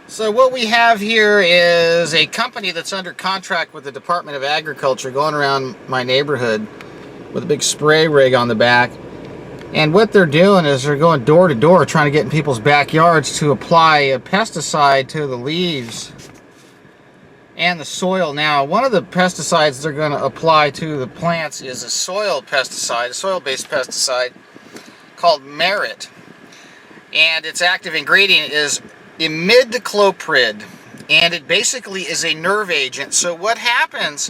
So what we have here is a company that's under contract with the Department of Agriculture going around my neighborhood with a big spray rig on the back. And what they're doing is they're going door to door trying to get in people's backyards to apply a pesticide to the leaves and the soil. Now, one of the pesticides they're going to apply to the plants is a soil pesticide, a soil-based pesticide called Merit. And its active ingredient is imidacloprid, and it basically is a nerve agent. So what happens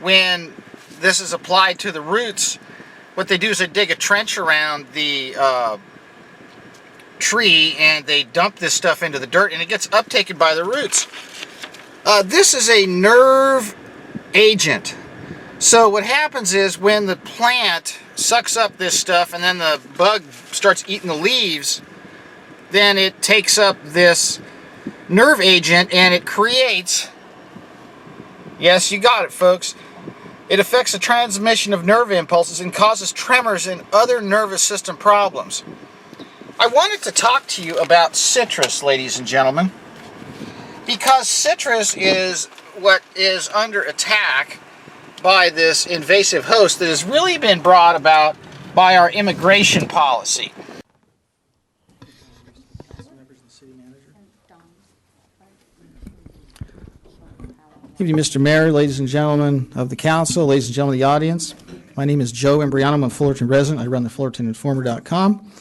when this is applied to the roots, what they do is they dig a trench around the tree and they dump this stuff into the dirt and it gets uptaken by the roots. This is a nerve agent. So what happens is when the plant sucks up this stuff and then the bug starts eating the leaves, then it takes up this nerve agent and it creates, yes, you got it folks, it affects the transmission of nerve impulses and causes tremors and other nervous system problems. I wanted to talk to you about citrus, ladies and gentlemen, because citrus is what is under attack by this invasive host that has really been brought about by our immigration policy. Good evening, Mr. Mayor, ladies and gentlemen of the council, ladies and gentlemen of the audience. My name is Joe Imbriano. I'm a Fullerton resident. I run the FullertonInformer.com.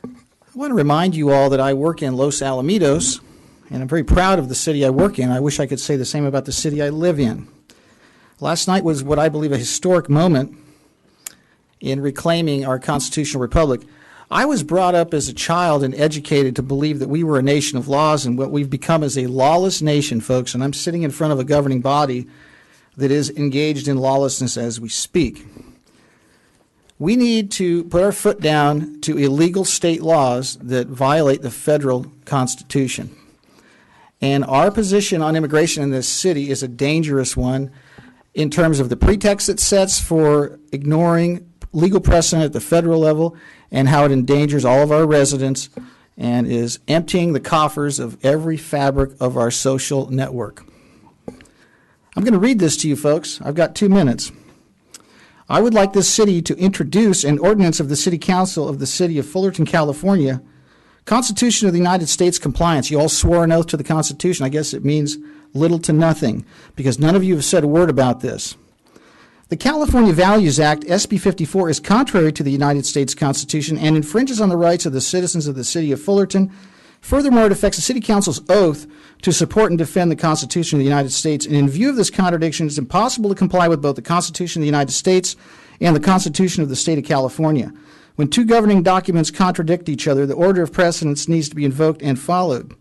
I want to remind you all that I work in Los Alamitos, and I'm very proud of the city I work in. I wish I could say the same about the city I live in. Last night was what I believe a historic moment in reclaiming our constitutional republic. I was brought up as a child and educated to believe that we were a nation of laws, and what we've become is a lawless nation, folks, and I'm sitting in front of a governing body that is engaged in lawlessness as we speak. We need to put our foot down to illegal state laws that violate the federal Constitution. And our position on immigration in this city is a dangerous one in terms of the pretext it sets for ignoring legal precedent at the federal level and how it endangers all of our residents and is emptying the coffers of every fabric of our social network. I'm going to read this to you, folks. I've got 2 minutes. I would like this city to introduce an ordinance of the City Council of the City of Fullerton, California, Constitution of the United States compliance. You all swore an oath to the Constitution. I guess it means little to nothing because none of you have said a word about this. The California Values Act, SB 54, is contrary to the United States Constitution and infringes on the rights of the citizens of the City of Fullerton. Furthermore, it affects the City Council's oath to support and defend the Constitution of the United States. And in view of this contradiction, it's impossible to comply with both the Constitution of the United States and the Constitution of the State of California. When two governing documents contradict each other, the order of precedence needs to be invoked and followed.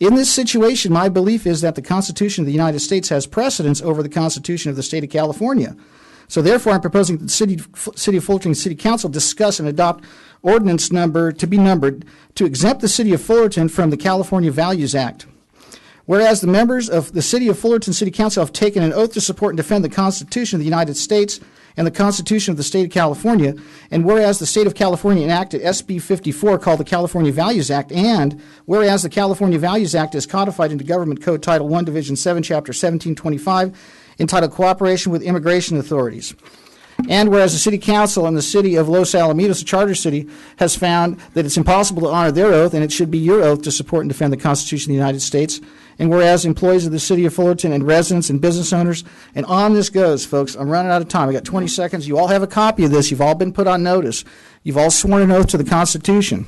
In this situation, my belief is that the Constitution of the United States has precedence over the Constitution of the State of California. So therefore, I'm proposing that the City of Fullerton City Council discuss and adopt ordinance number to be numbered to exempt the City of Fullerton from the California Values Act. Whereas the members of the City of Fullerton City Council have taken an oath to support and defend the Constitution of the United States and the Constitution of the State of California, and whereas the State of California enacted SB 54 called the California Values Act, and whereas the California Values Act is codified into Government Code Title 1, Division 7, Chapter 1725, entitled Cooperation with Immigration Authorities. And whereas the City Council and the City of Los Alamitos, a charter city, has found that it's impossible to honor their oath and it should be your oath to support and defend the Constitution of the United States. And whereas employees of the City of Fullerton and residents and business owners, and on this goes, folks. I'm running out of time. I got 20 seconds. You all have a copy of this. You've all been put on notice. You've all sworn an oath to the Constitution.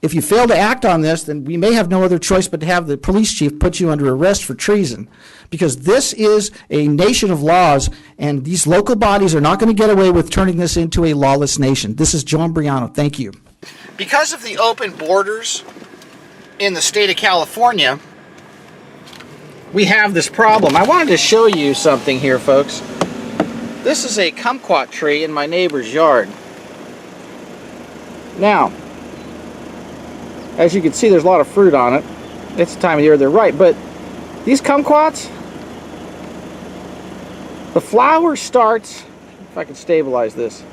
If you fail to act on this, then we may have no other choice but to have the police chief put you under arrest for treason. Because this is a nation of laws, and these local bodies are not going to get away with turning this into a lawless nation. This is Joe Imbriano. Thank you. Because of the open borders in the state of California, we have this problem. I wanted to show you something here, folks. This is a kumquat tree in my neighbor's yard. Now, as you can see, there's a lot of fruit on it. It's the time of year they're ripe, but these kumquats, the flower starts, if I can stabilize this,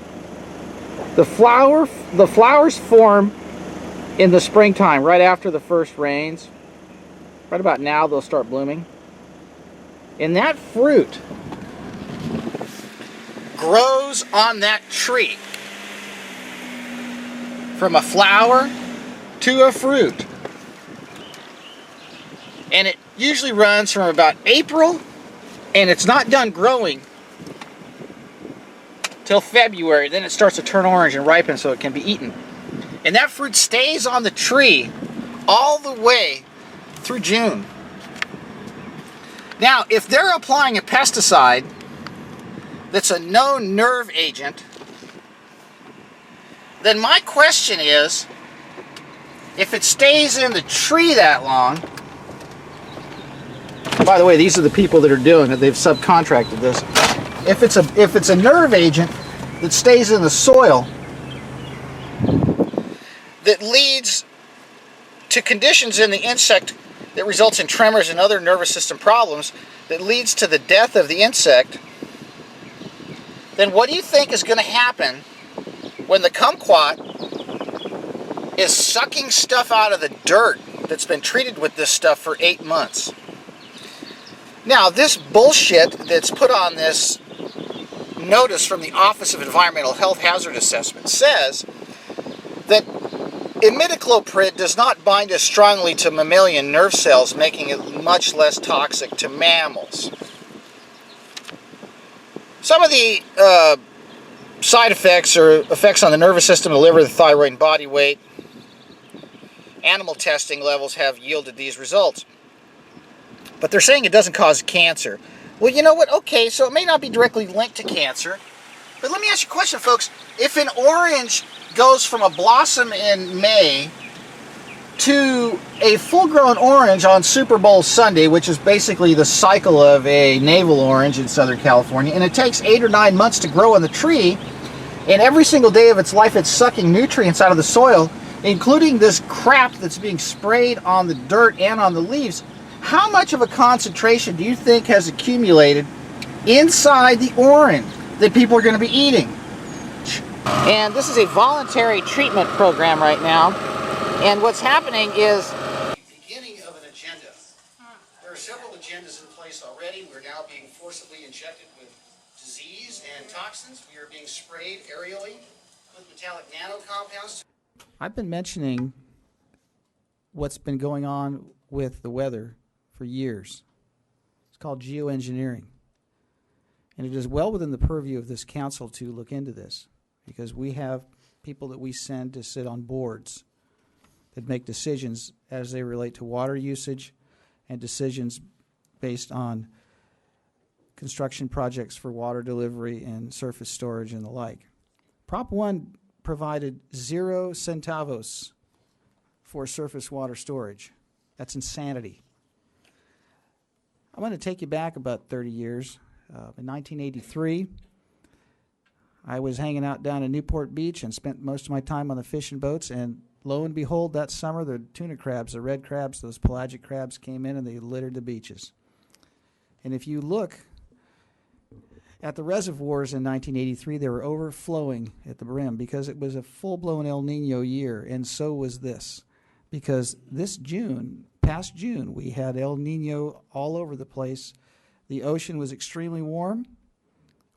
the flowers form in the springtime, right after the first rains. Right about now, they'll start blooming. And that fruit grows on that tree from a flower to a fruit. And it usually runs from about April, and it's not done growing till February. Then it starts to turn orange and ripen so it can be eaten. And that fruit stays on the tree all the way through June. Now, if they're applying a pesticide that's a known nerve agent, then my question is, if it stays in the tree that long, by the way, these are the people that are doing it, they've subcontracted this. If it's a nerve agent that stays in the soil that leads to conditions in the insect that results in tremors and other nervous system problems, that leads to the death of the insect, then what do you think is going to happen when the kumquat is sucking stuff out of the dirt that's been treated with this stuff for 8 months? Now, this bullshit that's put on this notice from the Office of Environmental Health Hazard Assessment says that imidacloprid does not bind as strongly to mammalian nerve cells, making it much less toxic to mammals. Some of the side effects or effects on the nervous system, the liver, the thyroid, and body weight, animal testing levels have yielded these results. But they're saying it doesn't cause cancer. Well, you know what? Okay, so it may not be directly linked to cancer. But let me ask you a question, folks. If an orange goes from a blossom in May to a full-grown orange on Super Bowl Sunday, which is basically the cycle of a navel orange in Southern California, and it takes 8 or 9 months to grow on the tree, and every single day of its life it's sucking nutrients out of the soil, including this crap that's being sprayed on the dirt and on the leaves, how much of a concentration do you think has accumulated inside the orange that people are going to be eating? And this is a voluntary treatment program right now. And what's happening is the beginning of an agenda. There are several agendas in place already. We're now being forcibly injected with disease and toxins. We are being sprayed aerially with metallic nano compounds. I've been mentioning what's been going on with the weather for years. It's called geoengineering. And it is well within the purview of this council to look into this, because we have people that we send to sit on boards that make decisions as they relate to water usage and decisions based on construction projects for water delivery and surface storage and the like. Prop 1 provided 0 centavos for surface water storage. That's insanity. I'm going to take you back about 30 years. In 1983, I was hanging out down in Newport Beach and spent most of my time on the fishing boats, and lo and behold, that summer the tuna crabs, the red crabs, those pelagic crabs came in and they littered the beaches. And if you look at the reservoirs in 1983, they were overflowing at the brim because it was a full-blown El Nino year, and so was this. Because this June, past June, we had El Nino all over the place. The ocean was extremely warm.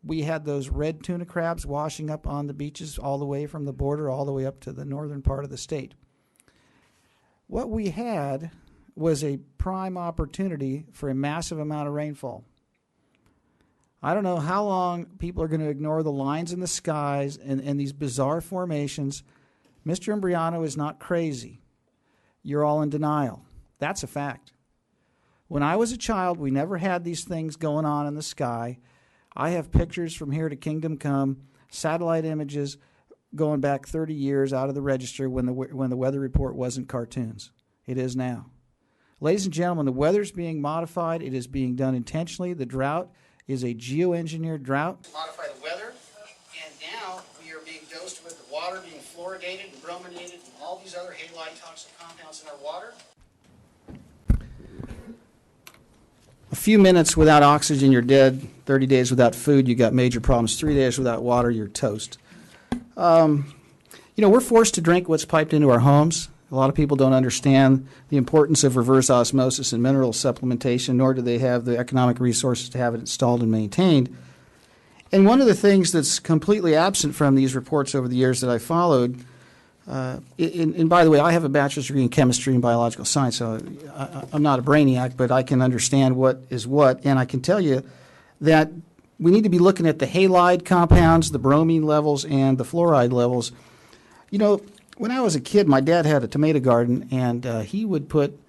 We had those red tuna crabs washing up on the beaches all the way from the border all the way up to the northern part of the state. What we had was a prime opportunity for a massive amount of rainfall. I don't know how long people are going to ignore the lines in the skies and these bizarre formations. Mr. Imbriano is not crazy. You're all in denial. That's a fact. When I was a child, we never had these things going on in the sky. I have pictures from here to Kingdom Come, satellite images going back 30 years out of the register when the weather report wasn't cartoons. It is now. Ladies and gentlemen, the weather's being modified. It is being done intentionally. The drought is a geoengineered drought. Modify the weather, and now we are being dosed with the water being fluoridated and brominated and all these other halide toxic compounds in our water. A few minutes without oxygen, you're dead. 30 days without food, you got major problems. 3 days without water, you're toast. We're forced to drink what's piped into our homes. A lot of people don't understand the importance of reverse osmosis and mineral supplementation, nor do they have the economic resources to have it installed and maintained. And one of the things that's completely absent from these reports over the years that I followed, and by the way, I have a bachelor's degree in chemistry and biological science, so I'm not a brainiac, but I can understand what is what, and I can tell you that we need to be looking at the halide compounds, the bromine levels, and the fluoride levels. You know, when I was a kid, my dad had a tomato garden, and he would put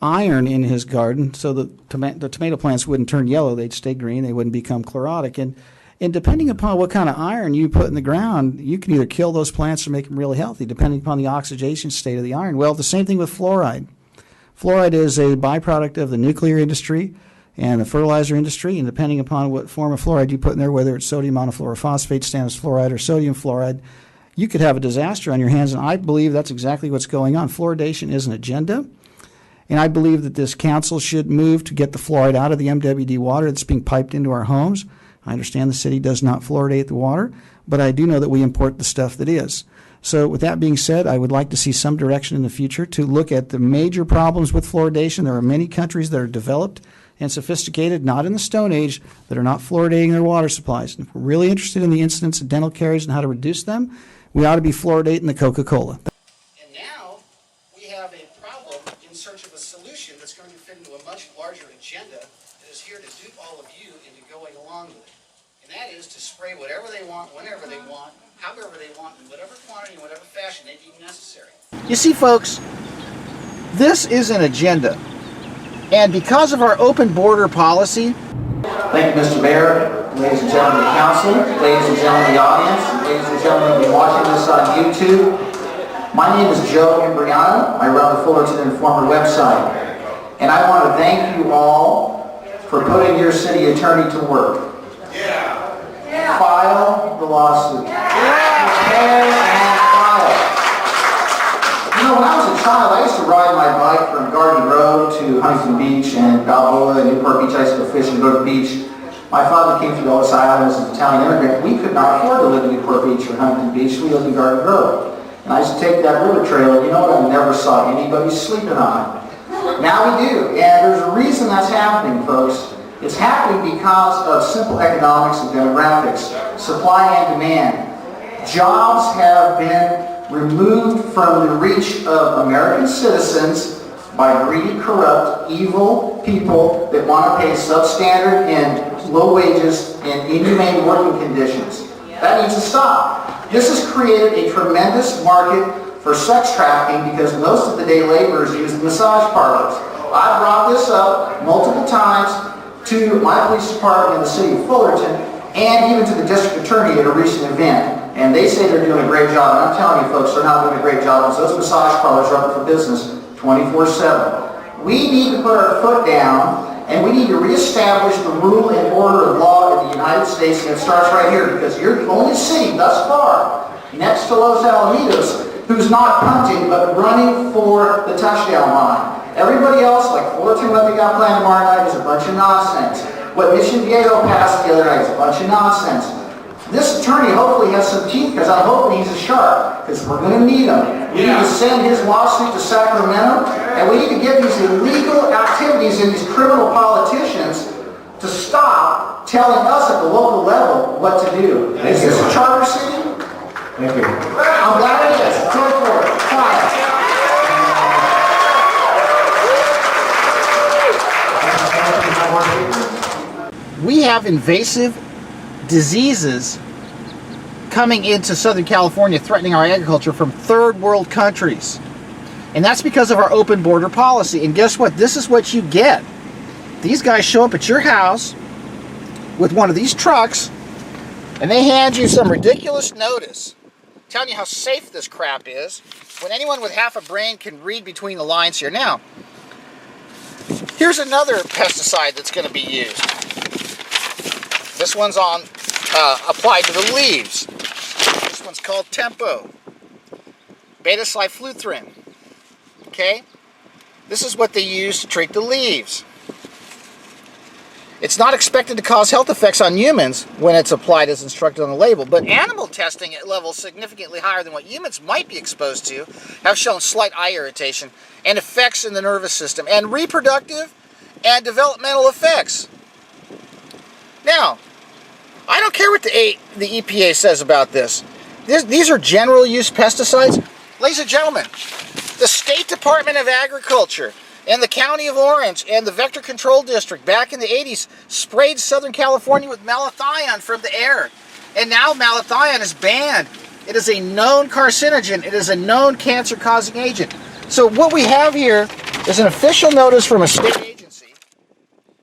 iron in his garden so that the tomato plants wouldn't turn yellow. They'd stay green. They wouldn't become chlorotic. And depending upon what kind of iron you put in the ground, you can either kill those plants or make them really healthy, depending upon the oxidation state of the iron. Well, the same thing with fluoride. Fluoride is a byproduct of the nuclear industry and the fertilizer industry, and depending upon what form of fluoride you put in there, whether it's sodium monofluorophosphate, stannous fluoride, or sodium fluoride, you could have a disaster on your hands, and I believe that's exactly what's going on. Fluoridation is an agenda, and I believe that this council should move to get the fluoride out of the MWD water that's being piped into our homes. I understand the city does not fluoridate the water, but I do know that we import the stuff that is. So with that being said, I would like to see some direction in the future to look at the major problems with fluoridation. There are many countries that are developed and sophisticated, not in the Stone Age, that are not fluoridating their water supplies. And if we're really interested in the incidence of dental caries and how to reduce them, we ought to be fluoridating the Coca-Cola. And now we have a problem in search of a solution that's going to fit into a much larger agenda that is here to dupe all of you into going along with it. And that is to spray whatever they want, whenever they want, however they want, in whatever quantity, in whatever fashion they deem necessary. You see, folks, this is an agenda. And because of our open border policy... Thank you, Mr. Mayor, ladies and gentlemen of the council, ladies and gentlemen of the audience, ladies and gentlemen who are watching this on YouTube. My name is Joe Imbriano. I run the Fullerton Informer website. And I want to thank you all for putting your city attorney to work. File the lawsuit. Prepare and file. You know, when I was a child, I used to ride my bike from Garden Road to Huntington Beach and Balboa and Newport Beach. I used to go fishing and go to the beach. My father came through Ellis Island as an Italian immigrant. We could not afford to live in Newport Beach or Huntington Beach. We lived in Garden Road. And I used to take that river trail, and you know what? I never saw anybody sleeping on it. Now we do. And there's a reason that's happening, folks. It's happening because of simple economics and demographics, supply and demand. Jobs have been removed from the reach of American citizens by greedy, corrupt, evil people that want to pay substandard and low wages and inhumane working conditions. That needs to stop. This has created a tremendous market for sex trafficking because most of the day laborers use the massage parlors. I brought this up multiple times to my police department in the city of Fullerton and even to the district attorney at a recent event. And they say they're doing a great job. And I'm telling you folks, they're not doing a great job because those massage parlors are open for business 24/7. We need to put our foot down and we need to reestablish the rule and order of law in the United States, and it starts right here because you're the only city thus far next to Los Alamitos who's not punting but running for the touchdown line. Everybody else, like Fullerton, what they got planned tomorrow night is a bunch of nonsense. What Mission Viejo passed the other night is a bunch of nonsense. This attorney hopefully has some teeth because I'm hoping he's a shark because we're going to need him. We need to send his lawsuit to Sacramento, and we need to get these illegal activities and these criminal politicians to stop telling us at the local level what to do. Is this a charter city? Thank you. I'm glad it is. Go for it. Fine. We have invasive diseases coming into Southern California threatening our agriculture from third world countries. And that's because of our open border policy. And guess what? This is what you get. These guys show up at your house with one of these trucks and they hand you some ridiculous notice telling you how safe this crap is when anyone with half a brain can read between the lines here. Now, here's another pesticide that's going to be used. This one's on applied to the leaves. This one's called Tempo. Beta-cyfluthrin. Okay? This is what they use to treat the leaves. It's not expected to cause health effects on humans when it's applied as instructed on the label, but animal testing at levels significantly higher than what humans might be exposed to have shown slight eye irritation and effects in the nervous system and reproductive and developmental effects. Now, I don't care what the EPA says about this. These are general use pesticides. Ladies and gentlemen, the State Department of Agriculture and the County of Orange and the Vector Control District back in the 80s sprayed Southern California with malathion from the air. And now malathion is banned. It is a known carcinogen. It is a known cancer-causing agent. So what we have here is an official notice from a state agency.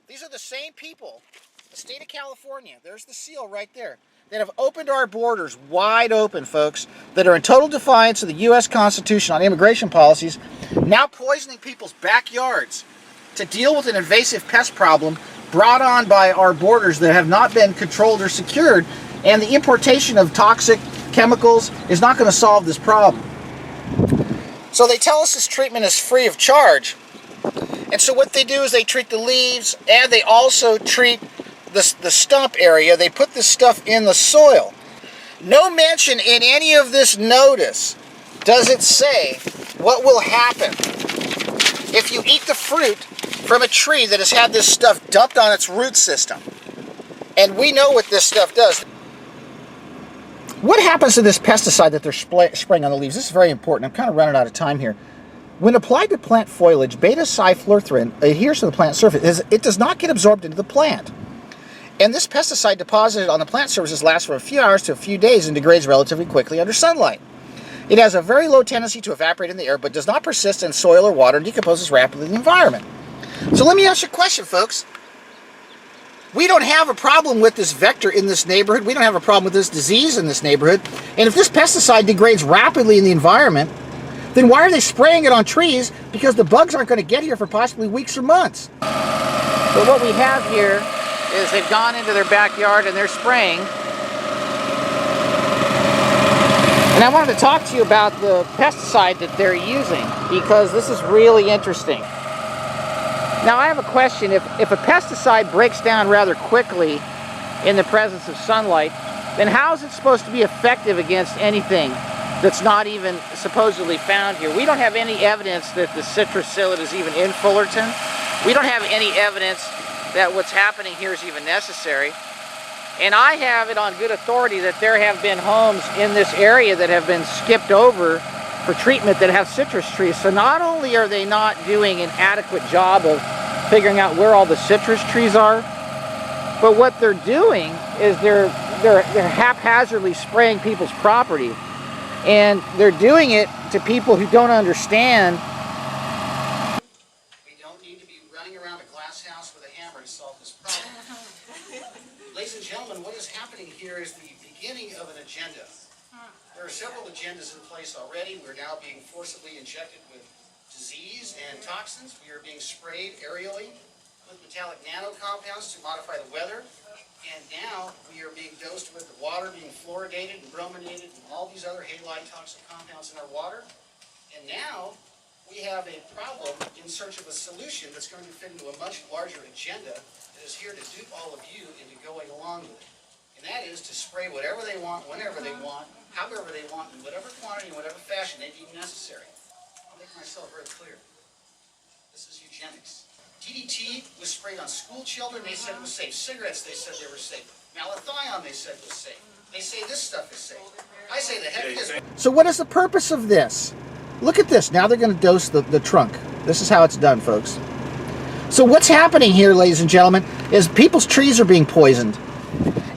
These are the same people, the state of California, there's the seal right there, that have opened our borders wide open, folks, that are in total defiance of the U.S. Constitution on immigration policies, now poisoning people's backyards to deal with an invasive pest problem brought on by our borders that have not been controlled or secured, and the importation of toxic chemicals is not going to solve this problem. So they tell us this treatment is free of charge, and so what they do is they treat the leaves, and they also treat the stump area. They put this stuff in the soil. No mention in any of this notice does it say what will happen if you eat the fruit from a tree that has had this stuff dumped on its root system. And we know what this stuff does. What happens to this pesticide that they're spraying on the leaves? This is very important. I'm kind of running out of time here. When applied to plant foliage, beta-cyfluorethrin adheres to the plant surface. It does not get absorbed into the plant. And this pesticide deposited on the plant surfaces lasts for a few hours to a few days and degrades relatively quickly under sunlight. It has a very low tendency to evaporate in the air, but does not persist in soil or water and decomposes rapidly in the environment. So let me ask you a question, folks. We don't have a problem with this vector in this neighborhood. We don't have a problem with this disease in this neighborhood. And if this pesticide degrades rapidly in the environment, then why are they spraying it on trees? Because the bugs aren't going to get here for possibly weeks or months. But what we have here is they've gone into their backyard and they're spraying. And I wanted to talk to you about the pesticide that they're using, because this is really interesting. Now I have a question. If a pesticide breaks down rather quickly in the presence of sunlight, then how is it supposed to be effective against anything that's not even supposedly found here? We don't have any evidence that the citrus psyllid is even in Fullerton. We don't have any evidence that what's happening here is even necessary. And I have it on good authority that there have been homes in this area that have been skipped over for treatment that have citrus trees. So not only are they not doing an adequate job of figuring out where all the citrus trees are, but what they're doing is they're haphazardly spraying people's property. And they're doing it to people who don't understand. We don't need to be running around a glass house with a hammer to solve this problem. Ladies and gentlemen, what is happening here is the beginning of an agenda. There are several agendas in place already. We're now being forcibly injected with disease and toxins. We are being sprayed aerially with metallic nano compounds to modify the weather. And now we are being dosed with the water being fluoridated and brominated and all these other halide toxic compounds in our water. And now we have a problem in search of a solution that's going to fit into a much larger agenda that is here to dupe all of you into going along with it. And that is to spray whatever they want, whenever they want, however they want, in whatever quantity, in whatever fashion they deem necessary. I'll make myself very clear. This is eugenics. DDT was sprayed on school children, they said it was safe. Cigarettes, they said they were safe. Malathion, they said was safe. They say this stuff is safe. I say the heck it is. So what is the purpose of this? Look at this. Now they're going to dose the trunk. This is how it's done, folks. So what's happening here, ladies and gentlemen, is people's trees are being poisoned.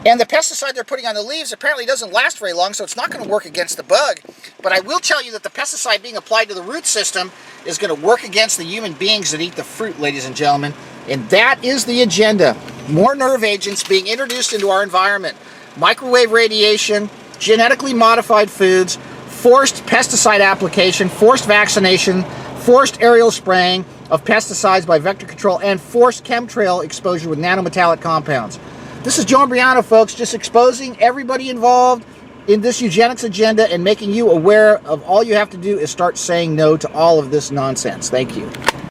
And the pesticide they're putting on the leaves apparently doesn't last very long, so it's not going to work against the bug. But I will tell you that the pesticide being applied to the root system is going to work against the human beings that eat the fruit, ladies and gentlemen. And that is the agenda. More nerve agents being introduced into our environment. Microwave radiation, genetically modified foods, forced pesticide application, forced vaccination, forced aerial spraying of pesticides by vector control, and forced chemtrail exposure with nanometallic compounds. This is Joe Imbriano, folks, just exposing everybody involved in this eugenics agenda and making you aware of all you have to do is start saying no to all of this nonsense. Thank you.